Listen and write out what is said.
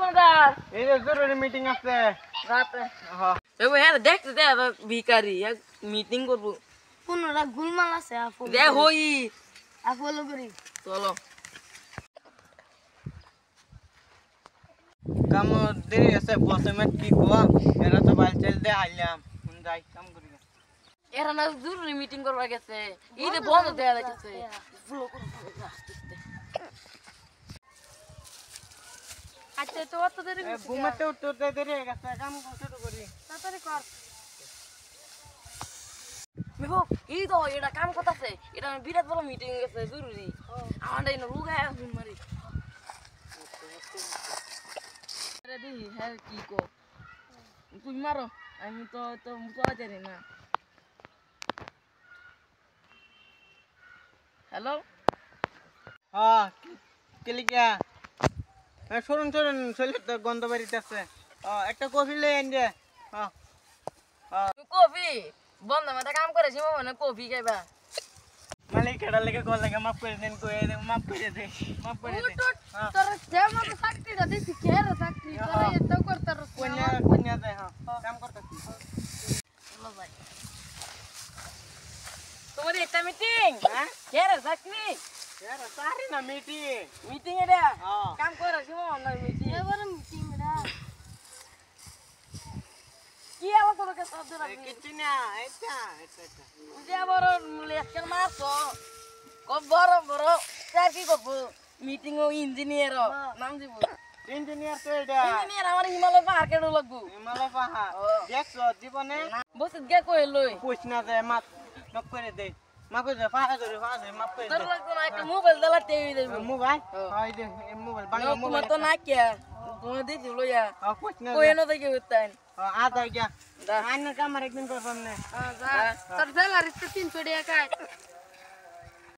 কোনটার এই যে জরুরি মিটিং আছে রাতে হ্যাঁ হ্যাঁ দেখতে দে ভিকারি মিটিং করবো কোনটা গুলমাল আছে আপু দেখ হই আপলো করি চলো কাম দেরি আছে প্রথমে কি কোয়া এরা তো বাইল চল দে আইলাম যাই কাম করি এরা না জরুরি মিটিং করবা গেছে এই যে বন্ধ দেয়া লাগছে আচ্ছা তো অত দেরি ঘুমাতে উঠতে দেরি হয়ে গেছে কাম শুরু করি তাড়াতাড়ি কর মেহো এই তো এটা কাম করতেছে এটা বিরাট বড় মিটিং গেছে জরুরি আমাদের না রোগ আয়া মারি রেডি হ্যাঁ কি কো তুমি মারো আমি তো চলা জানি না হ্যালো হ্যাঁ কিলিকা শুনুন শুনুন শরীর তো গন্ধ বাড়িতেছে একটা কফি লই আন দে হ্যাঁ কফি বন্ধ মাথা কাম করেছি মানে কফি খাইবা মালিক কেডা লেগে কল লাগে মাফ করে দেন কই মাফ করে দে মাফ করে দে তোর যেমন চাকরি দাদি শিখে রে চাকরি তোর এত করতে কোন্যা কোন্যা দে হ্যাঁ কাম করতেছি চলো ভাই তোমার একটা মিটিং হ্যাঁ কে রে চাকরি यार सारी ना मीटिंग মিটিং এটা हां কাম করেছি মানে মিটিং এবার মিটিং রা কি আবার তোমাকে শব্দ রাখবি कितना এটা বুঝে আবার লেকচার মারছো কব বড় বড় স্যার কি করবো মিটিং ও ইঞ্জিনিয়ার নাম দিব इंजीनियर तो এটা ইঞ্জিনিয়ার আমার হিমালয় পাহাড় কেন লাগবো হিমালয় পাহাড় দেখছো জীবনে বসে গে কই লই পুছ না দে মাফ মাফ করে দে মাফ করে দে ফাড়া ধরে মাফ করে তোর দে লাগতো না একটা মোবাইল দালাতে দেব মোবাইল হয় দে মোবাইল বাংলা তোমার মোবাইল তো না কে তোমার দিছি লইয়া পুছ না কই এনো থেকে হইতান आ जा आइन का मार एक दिन पर हमने তোর স্যালারি তো 300 টাকা